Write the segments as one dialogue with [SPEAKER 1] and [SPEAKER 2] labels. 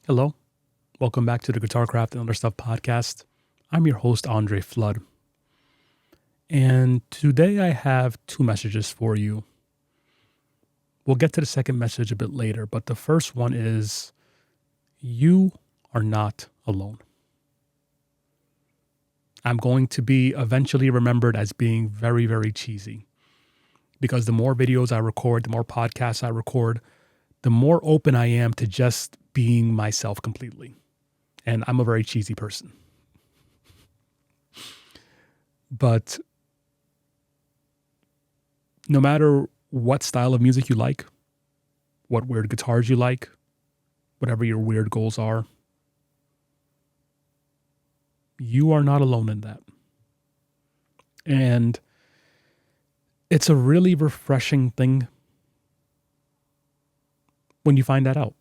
[SPEAKER 1] Hello, welcome back to the Guitar Craft and Other Stuff podcast. I'm your host, Andre Flood. And today I have two messages for you. We'll get to the second message a bit later, but the first one is you are not alone. I'm going to be eventually remembered as being very, very cheesy because the more videos I record, the more podcasts I record, the more open I am to just being myself completely. And I'm a very cheesy person. But no matter what style of music you like, what weird guitars you like, whatever your weird goals are, you are not alone in that. And it's a really refreshing thing when you find that out.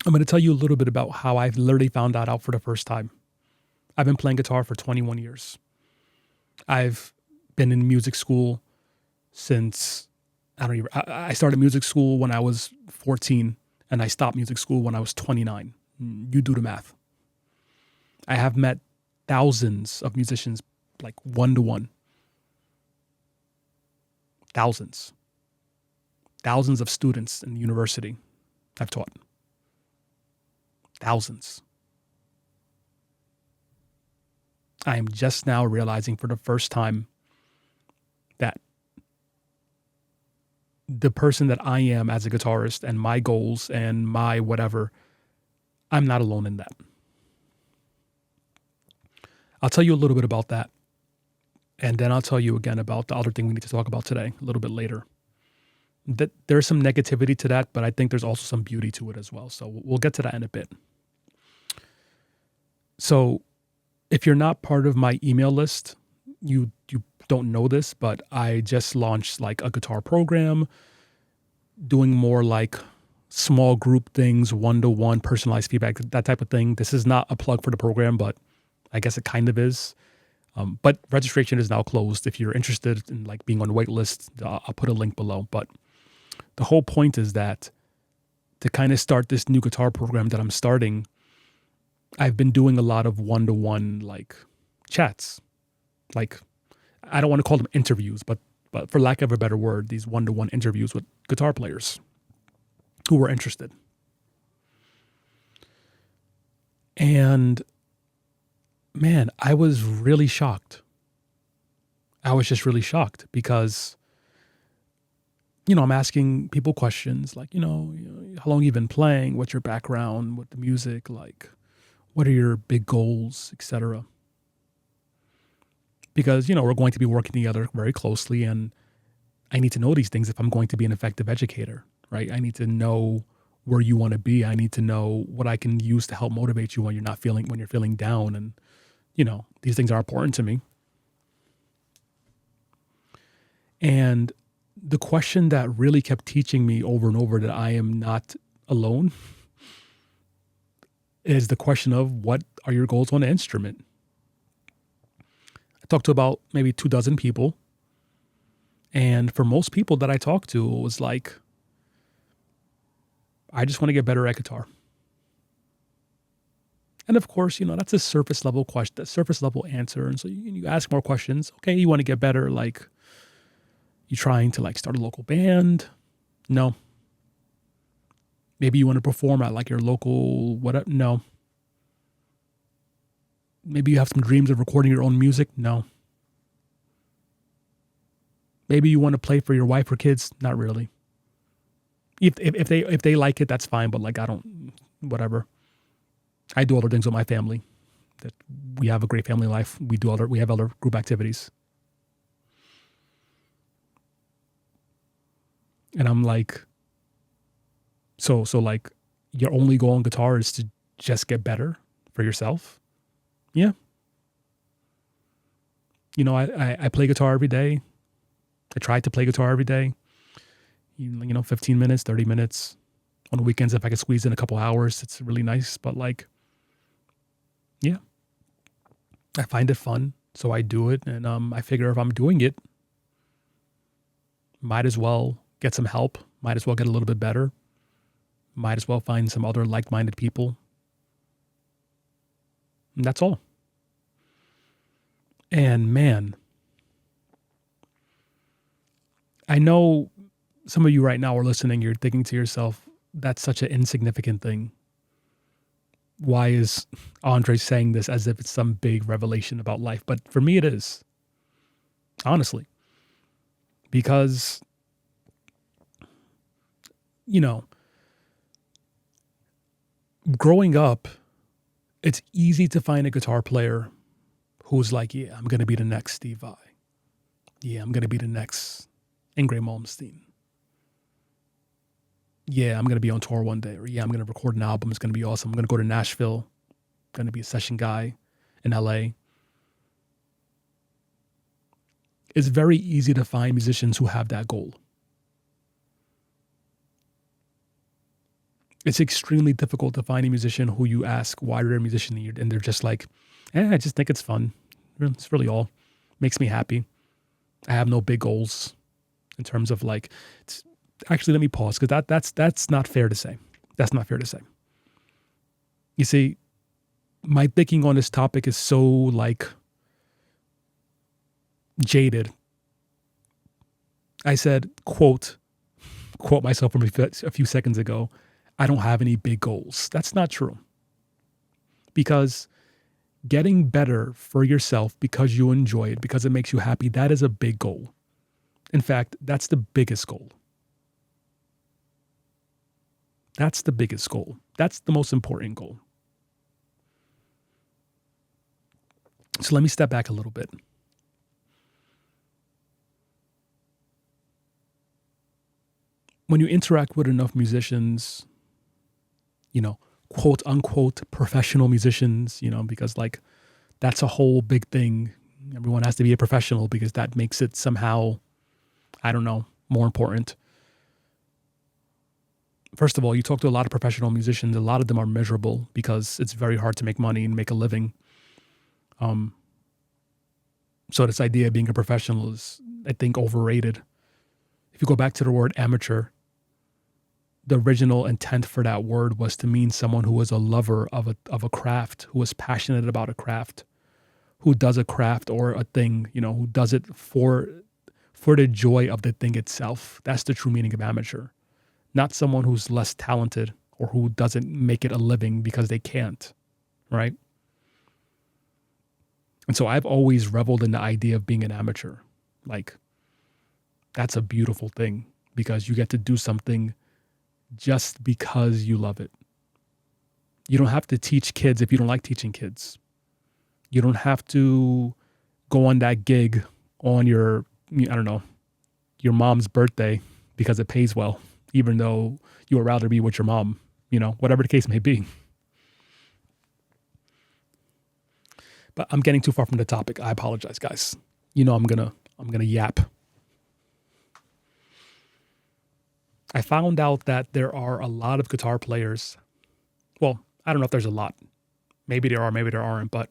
[SPEAKER 1] I'm going to tell you a little bit about how I've literally found that out for the first time. I've been playing guitar for 21 years. I've been in music school since, I started music school when I was 14 and I stopped music school when I was 29. You do the math. I have met thousands of musicians, like one-to-one. Thousands of students in the university I've taught. Thousands. I am just now realizing for the first time that the person that I am as a guitarist and my goals and my whatever, I'm not alone in that. I'll tell you a little bit about that. And then I'll tell you again about the other thing we need to talk about today a little bit later. That there's some negativity to that, but I think there's also some beauty to it as well. So we'll get to that in a bit. So if you're not part of my email list, you don't know this, but I just launched like a guitar program, doing more like small group things, one-to-one personalized feedback, that type of thing. This is not a plug for the program, but I guess it kind of is. But registration is now closed. If you're interested in like being on the wait list, I'll put a link below. But the whole point is that to kind of start this new guitar program that I'm starting, I've been doing a lot of one-to-one like chats. Like, I don't want to call them interviews, but for lack of a better word, these one-to-one interviews with guitar players who were interested. And man, I was really shocked. I was just really shocked because, I'm asking people questions like, how long you've been playing, what's your background with the music, like, what are your big goals, etc. Because, we're going to be working together very closely and I need to know these things if I'm going to be an effective educator, right? I need to know where you want to be. I need to know what I can use to help motivate you when you're feeling down. And, these things are important to me. And the question that really kept teaching me over and over that I am not alone is the question of what are your goals on the instrument? I talked to about maybe 24 people. And for most people that I talked to, it was like, I just want to get better at guitar. And of course, that's a surface level question, a surface level answer. And so you ask more questions. Okay, you want to get better. Like, you trying to like start a local band? No. Maybe you want to perform at like your local whatever? No. Maybe you have some dreams of recording your own music? No. Maybe you want to play for your wife or kids? Not really. If they like it, that's fine. But like, I don't, whatever. I do other things with my family. That we have a great family life. We have other group activities. And I'm like, so like your only goal in guitar is to just get better for yourself? Yeah. I play guitar every day. I try to play guitar every day. 15 minutes, 30 minutes. On the weekends, if I could squeeze in a couple hours, it's really nice. But like, yeah, I find it fun. So I do it. And I figure if I'm doing it, might as well get some help. Might as well get a little bit better. Might as well find some other like-minded people. And that's all. And man, I know some of you right now are listening, you're thinking to yourself, that's such an insignificant thing. Why is Andre saying this as if it's some big revelation about life? But for me, it is. Honestly. Because, you know, growing up, it's easy to find a guitar player who's like, yeah, I'm going to be the next Steve Vai. Yeah, I'm going to be the next Ingrid Malmsteen. Yeah, I'm going to be on tour one day. Or yeah, I'm going to record an album. It's going to be awesome. I'm going to go to Nashville. I'm going to be a session guy in LA. It's very easy to find musicians who have that goal. It's extremely difficult to find a musician who you ask why they're a musician and they're just like, I just think it's fun. It's really all. Makes me happy. I have no big goals in terms of like, actually, let me pause because that's not fair to say. That's not fair to say. You see, my thinking on this topic is so like jaded. I said, quote myself from a few seconds ago, I don't have any big goals. That's not true. Because getting better for yourself because you enjoy it, because it makes you happy, that is a big goal. In fact, that's the biggest goal. That's the biggest goal. That's the most important goal. So let me step back a little bit. When you interact with enough musicians, quote unquote professional musicians, because like that's a whole big thing. Everyone has to be a professional because that makes it somehow, I don't know, more important. First of all, you talk to a lot of professional musicians, a lot of them are miserable because it's very hard to make money and make a living. So this idea of being a professional is, I think, overrated. If you go back to the word amateur, the original intent for that word was to mean someone who was a lover of a craft, who was passionate about a craft, who does a craft or a thing, who does it for the joy of the thing itself. That's the true meaning of amateur. Not someone who's less talented or who doesn't make it a living because they can't, right? And so I've always reveled in the idea of being an amateur. Like, that's a beautiful thing because you get to do something just because you love it. You don't have to teach kids if you don't like teaching kids. You don't have to go on that gig on your mom's birthday because it pays well, even though you would rather be with your mom, whatever the case may be. But I'm getting too far from the topic. I apologize, guys. I'm gonna yap. I found out that there are a lot of guitar players. Well, I don't know if there's a lot. Maybe there are, maybe there aren't, but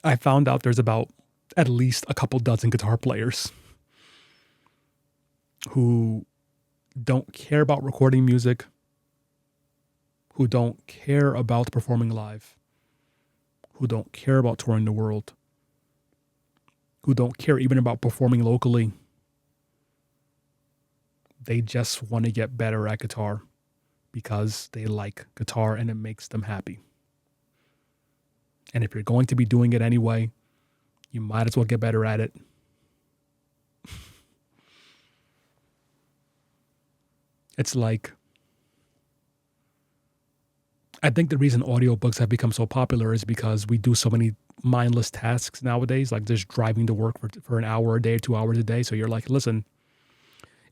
[SPEAKER 1] I found out there's about at least a couple dozen guitar players who don't care about recording music, who don't care about performing live, who don't care about touring the world, who don't care even about performing locally. They just want to get better at guitar because they like guitar and it makes them happy. And if you're going to be doing it anyway, you might as well get better at it. It's like, I think the reason audiobooks have become so popular is because we do so many mindless tasks nowadays, like just driving to work for an hour a day, 2 hours a day. So you're like, listen,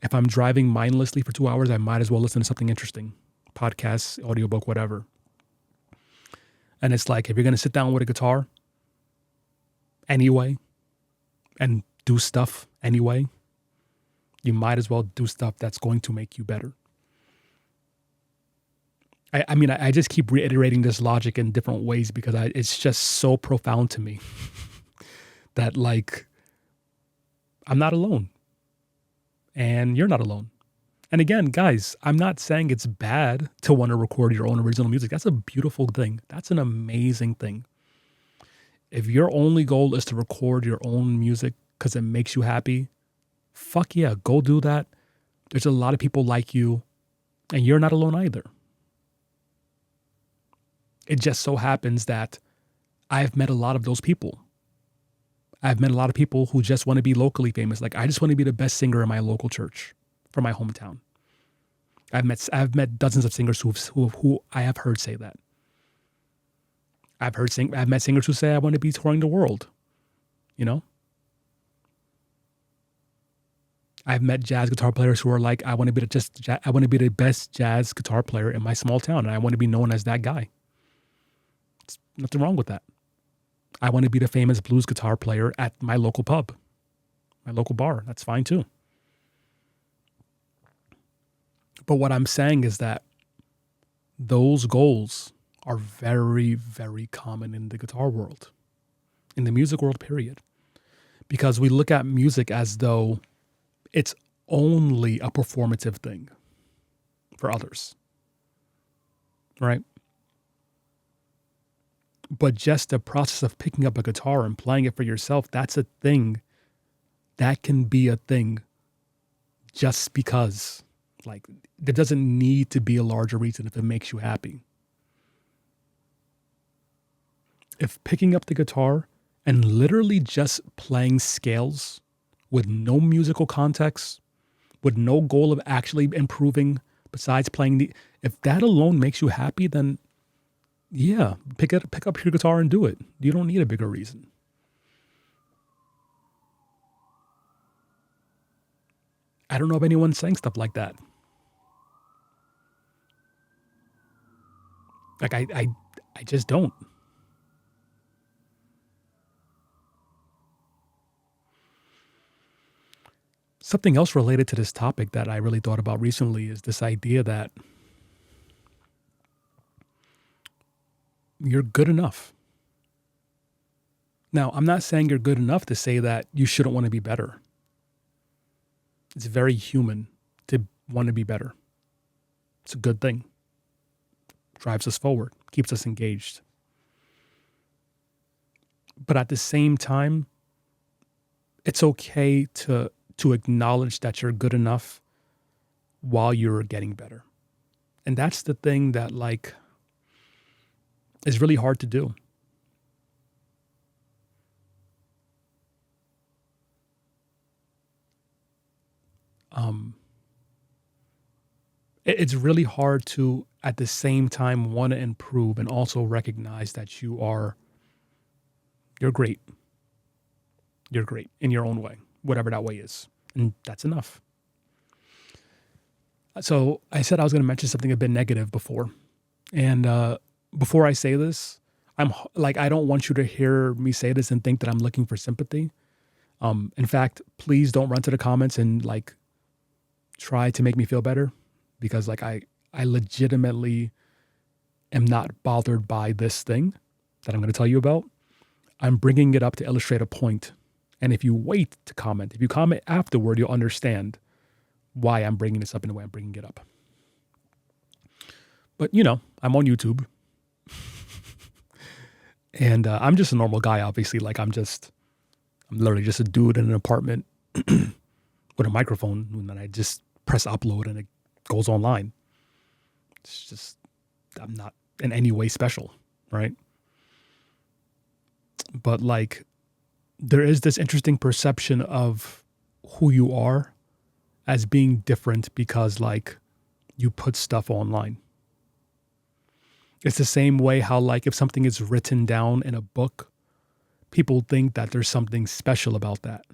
[SPEAKER 1] if I'm driving mindlessly for 2 hours, I might as well listen to something interesting, podcasts, audiobook, whatever. And it's like, if you're going to sit down with a guitar anyway and do stuff anyway, you might as well do stuff that's going to make you better. I just keep reiterating this logic in different ways because it's just so profound to me that like, I'm not alone and you're not alone. And again, guys, I'm not saying it's bad to want to record your own original music. That's a beautiful thing. That's an amazing thing. If your only goal is to record your own music because it makes you happy, fuck yeah, go do that. There's a lot of people like you, and you're not alone either. It just so happens that I've met a lot of those people. I've met a lot of people who just want to be locally famous. Like, I just want to be the best singer in my local church from my hometown. I've met dozens of singers who I have heard say that. I've met singers who say I want to be touring the world. You know, I've met jazz guitar players who are like, I want to be I want to be the best jazz guitar player in my small town, and I want to be known as that guy. There's nothing wrong with that. I want to be the famous blues guitar player at my local pub, my local bar. That's fine too. But what I'm saying is that those goals are very, very common in the guitar world, in the music world, period. Because we look at music as though it's only a performative thing for others, right? But just the process of picking up a guitar and playing it for yourself, that's a thing. That can be a thing just because. Like, there doesn't need to be a larger reason if it makes you happy. If picking up the guitar and literally just playing scales with no musical context, with no goal of actually improving besides if that alone makes you happy, then yeah, pick up your guitar and do it. You don't need a bigger reason. I don't know of anyone saying stuff like that. Like, I just don't. Something else related to this topic that I really thought about recently is this idea that you're good enough. Now, I'm not saying you're good enough to say that you shouldn't want to be better. It's very human to want to be better. It's a good thing. Drives us forward, keeps us engaged. But at the same time, it's okay to acknowledge that you're good enough while you're getting better. And that's the thing that, like, is really hard to do. It's really hard to, at the same time, want to improve and also recognize that you're great. You're great in your own way, whatever that way is. And that's enough. So I said I was going to mention something a bit negative before. And before I say this, I don't want you to hear me say this and think that I'm looking for sympathy. In fact, please don't run to the comments and try to make me feel better, because I legitimately am not bothered by this thing that I'm going to tell you about. I'm bringing it up to illustrate a point. And if you wait to comment, if you comment afterward, you'll understand why I'm bringing this up in the way I'm bringing it up. But, I'm on YouTube. And I'm just a normal guy, obviously. I'm literally just a dude in an apartment with a microphone, and then I just press upload and it goes online. It's just, I'm not in any way special, right? But there is this interesting perception of who you are as being different because you put stuff online. It's the same way how if something is written down in a book, people think that there's something special about that.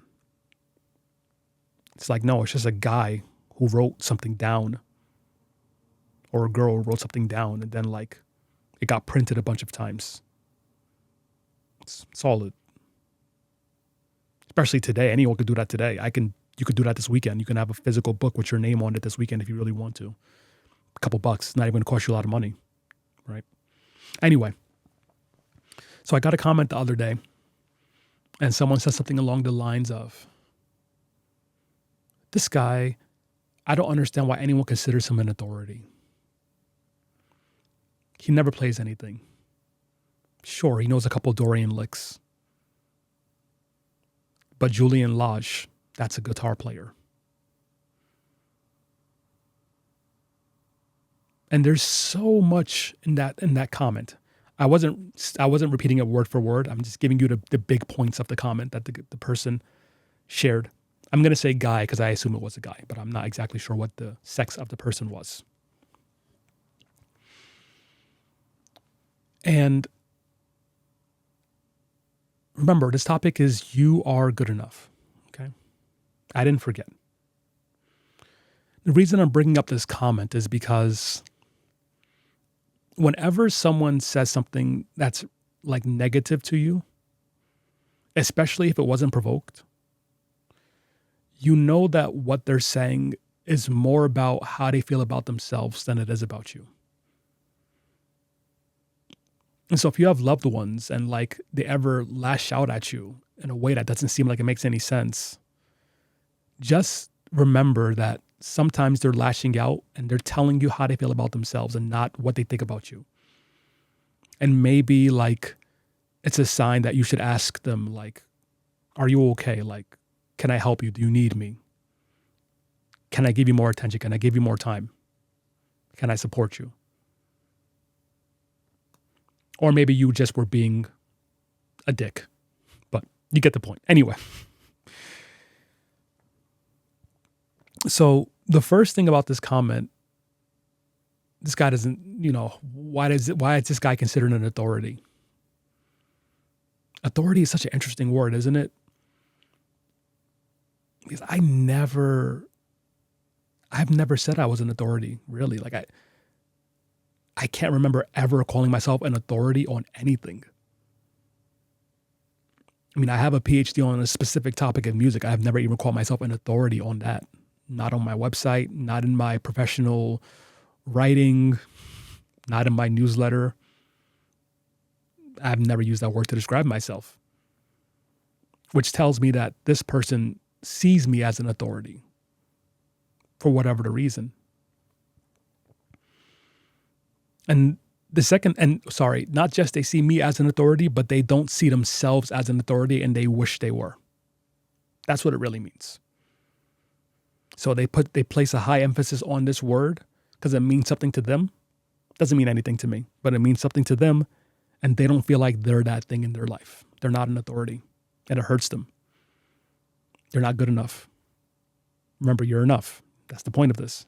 [SPEAKER 1] It's no, it's just a guy who wrote something down, or a girl who wrote something down, and then it got printed a bunch of times. It's solid. Especially today. Anyone could do that today. You could do that this weekend. You can have a physical book with your name on it this weekend if you really want to. A couple bucks, not even going to cost you a lot of money, right? Anyway, so I got a comment the other day, and someone said something along the lines of, this guy I don't understand why anyone considers him an authority. He never plays anything. Sure, he knows a couple Dorian licks. But Julian Lage, that's a guitar player. And there's so much in that comment. I wasn't repeating it word for word. I'm just giving you the big points of the comment that the person shared. I'm going to say guy because I assume it was a guy, but I'm not exactly sure what the sex of the person was. And remember, this topic is you are good enough. Okay. I didn't forget. The reason I'm bringing up this comment is because whenever someone says something that's like negative to you, especially if it wasn't provoked, you know that what they're saying is more about how they feel about themselves than it is about you. And so if you have loved ones and like they ever lash out at you in a way that doesn't seem like it makes any sense, just remember that sometimes they're lashing out and they're telling you how they feel about themselves and not what they think about you. And maybe like it's a sign that you should ask them like, are you okay? Like, can I help you? Do you need me? Can I give you more attention? Can I give you more time? Can I support you? Or maybe you just were being a dick, but you get the point. Anyway. So the first thing about this comment, this guy doesn't, why is this guy considered an authority? Authority is such an interesting word, isn't it? Because I've never said I was an authority, really. Like I can't remember ever calling myself an authority on anything. I mean, I have a PhD on a specific topic of music. I've never even called myself an authority on that. Not on my website, not in my professional writing, not in my newsletter. I've never used that word to describe myself, which tells me that this person sees me as an authority for whatever the reason. And not just they see me as an authority, but they don't see themselves as an authority and they wish they were. That's what it really means. So they place a high emphasis on this word because it means something to them. Doesn't mean anything to me, but it means something to them, and they don't feel like they're that thing in their life. They're not an authority, and it hurts them. They're not good enough. Remember, you're enough. That's the point of this.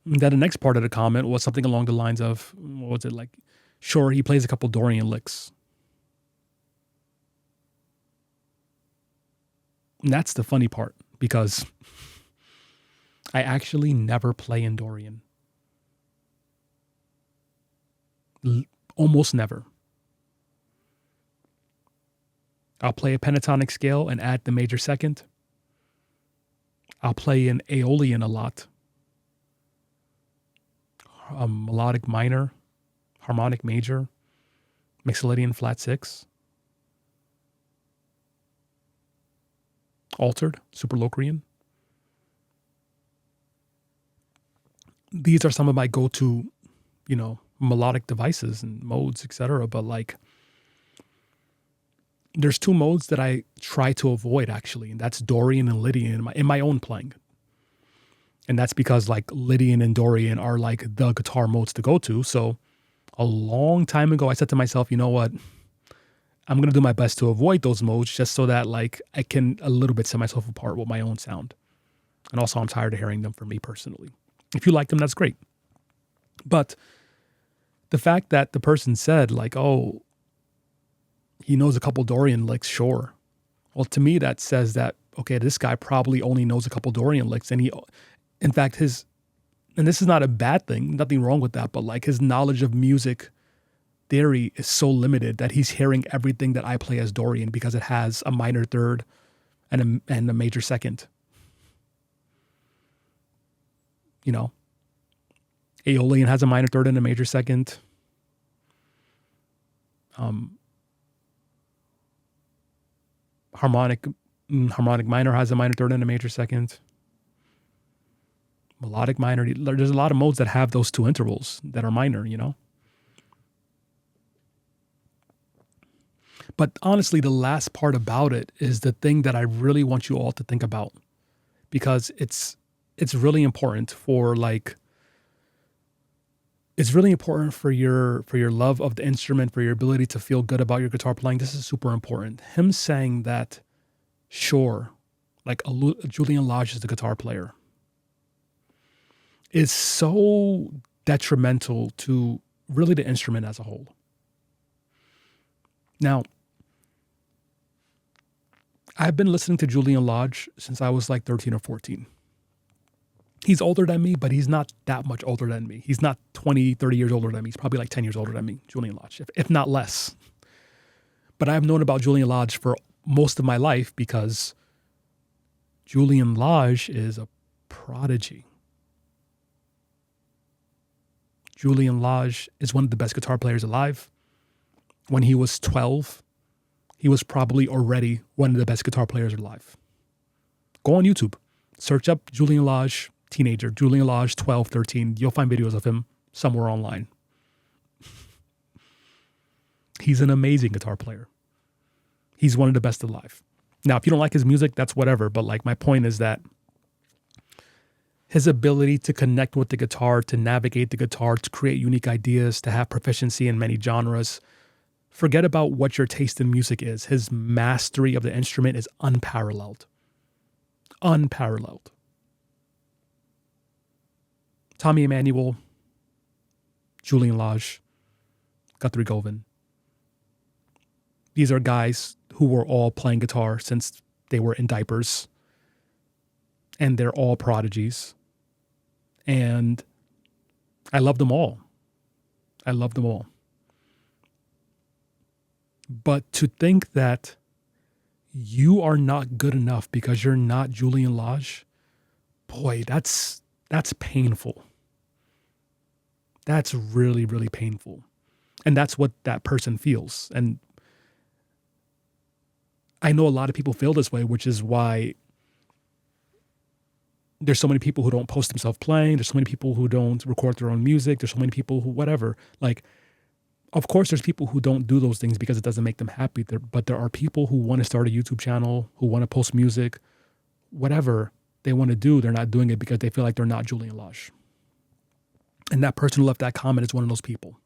[SPEAKER 1] And then the next part of the comment was something along the lines of, what was it like? Sure, he plays a couple Dorian licks. And that's the funny part because I actually never play in Dorian. Almost never. I'll play a pentatonic scale and add the major second. I'll play an Aeolian a lot. Melodic minor, harmonic major, Mixolydian flat 6. Altered, Superlocrian. These are some of my go-to, melodic devices and modes, etc. But like, there's two modes that I try to avoid actually, and that's Dorian and Lydian in my own playing. And that's because like Lydian and Dorian are like the guitar modes to go to. So a long time ago, I said to myself, you know what? I'm going to do my best to avoid those modes just so that like I can a little bit set myself apart with my own sound. And also I'm tired of hearing them for me personally. If you like them, that's great. But the fact that the person said like, oh, he knows a couple Dorian licks, sure. Well, to me, that says that, okay, this guy probably only knows a couple Dorian licks. And in fact, and this is not a bad thing, nothing wrong with that, but like his knowledge of music theory is so limited that he's hearing everything that I play as Dorian because it has a minor third and a major second. Aeolian has a minor third and a major second. Harmonic minor has a minor third and a major second. melodic minor. There's a lot of modes that have those two intervals that are minor, But honestly, the last part about it is the thing that I really want you all to think about, because it's really important for it's really important for your love of the instrument, for your ability to feel good about your guitar playing. This is super important. Him saying that, sure, like Julian Lage is the guitar player, is so detrimental to really the instrument as a whole. Now, I've been listening to Julian Lage since I was like 13 or 14. He's older than me, but he's not that much older than me. He's not 20, 30 years older than me. He's probably like 10 years older than me, Julian Lage, if not less. But I've known about Julian Lage for most of my life because Julian Lage is a prodigy. Julian Lage is one of the best guitar players alive. When he was 12, he was probably already one of the best guitar players alive. Go on YouTube, search up Julian Lage, teenager, Julian Lage, 12, 13. You'll find videos of him somewhere online. He's an amazing guitar player. He's one of the best alive. Now, if you don't like his music, that's whatever. But like my point is that his ability to connect with the guitar, to navigate the guitar, to create unique ideas, to have proficiency in many genres. Forget about what your taste in music is. His mastery of the instrument is unparalleled. Unparalleled. Tommy Emmanuel, Julian Lage, Guthrie Govan. These are guys who were all playing guitar since they were in diapers. And they're all prodigies. And I love them all. I love them all. But to think that you are not good enough because you're not Julian Lage, boy, that's painful. That's really, really painful. And that's what that person feels. And I know a lot of people feel this way, which is why there's so many people who don't post themselves playing. There's so many people who don't record their own music. There's so many people who whatever. Like, of course, there's people who don't do those things because it doesn't make them happy. But there are people who want to start a YouTube channel, who want to post music, whatever they want to do. They're not doing it because they feel like they're not Julian Lage. And that person who left that comment is one of those people.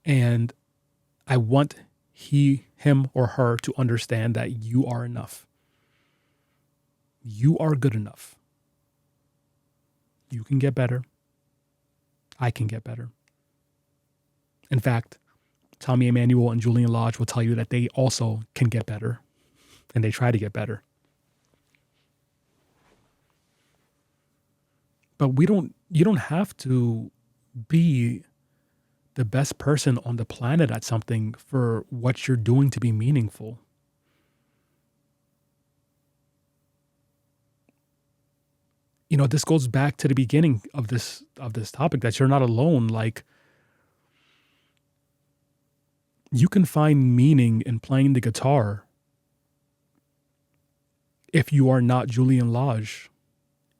[SPEAKER 1] And I want him or her to understand that you are enough. You are good enough. You can get better. I can get better. In fact, Tommy Emmanuel and Julian Lage will tell you that they also can get better, and they try to get better. But you don't have to be the best person on the planet at something for what you're doing to be meaningful. This goes back to the beginning of this topic, that you're not alone. Like, you can find meaning in playing the guitar if you are not Julian Lage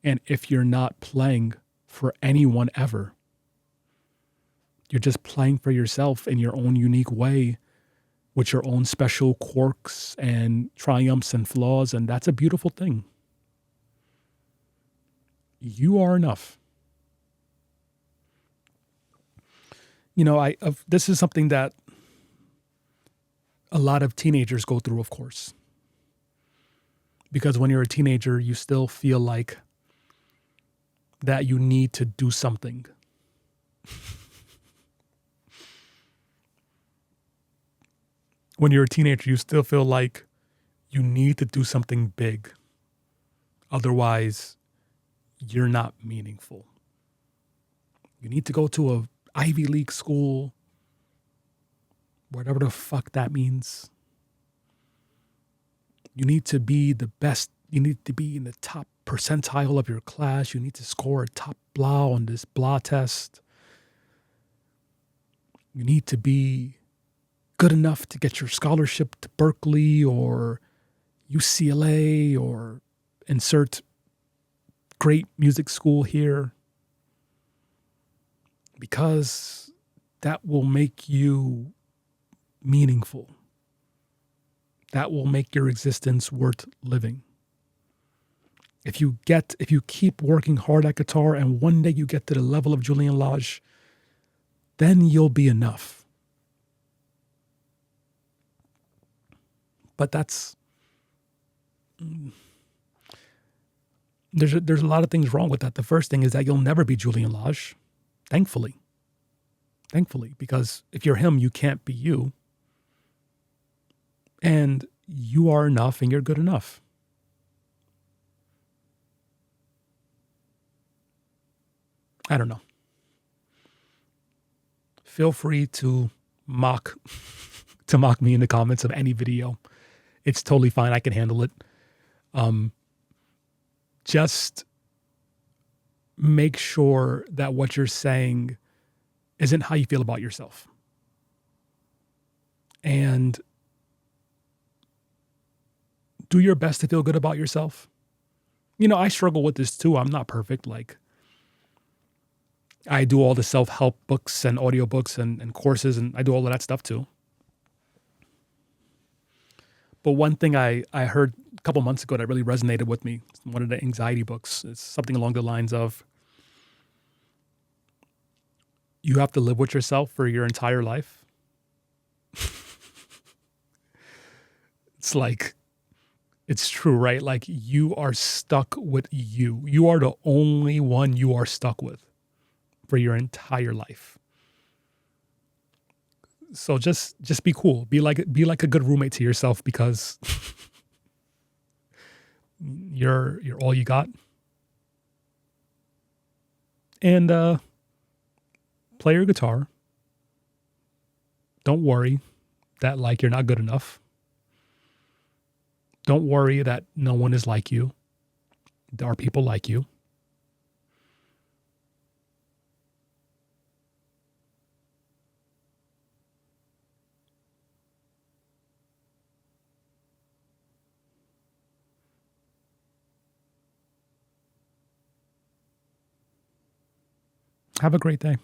[SPEAKER 1] and if you're not playing for anyone ever. You're just playing for yourself in your own unique way with your own special quirks and triumphs and flaws, and that's a beautiful thing. You are enough. This is something that a lot of teenagers go through, of course. Because when you're a teenager, you still feel like that you need to do something. When you're a teenager, you still feel like you need to do something big. Otherwise, you're not meaningful. You need to go to a Ivy League school, whatever the fuck that means. You need to be the best. You need to be in the top percentile of your class. You need to score a top blah on this blah test. You need to be good enough to get your scholarship to Berkeley or UCLA or insert great music school here, because that will make you meaningful. That will make your existence worth living. If you keep working hard at guitar and one day you get to the level of Julian Lage, then you'll be enough. But there's a lot of things wrong with that. The first thing is that you'll never be Julian Lage, thankfully. Thankfully, because if you're him, you can't be you. And you are enough and you're good enough. I don't know. Feel free to mock me in the comments of any video. It's totally fine. I can handle it. Just make sure that what you're saying isn't how you feel about yourself. And do your best to feel good about yourself. I struggle with this too. I'm not perfect. Like, I do all the self-help books and audiobooks and courses, and I do all of that stuff too. But one thing I heard a couple months ago that really resonated with me, one of the anxiety books, is something along the lines of, you have to live with yourself for your entire life. It's like, it's true, right? Like, you are stuck with you. You are the only one you are stuck with for your entire life. So just be cool. Be like a good roommate to yourself, because you're all you got. And play your guitar. Don't worry that like you're not good enough. Don't worry that no one is like you. There are people like you. Have a great day.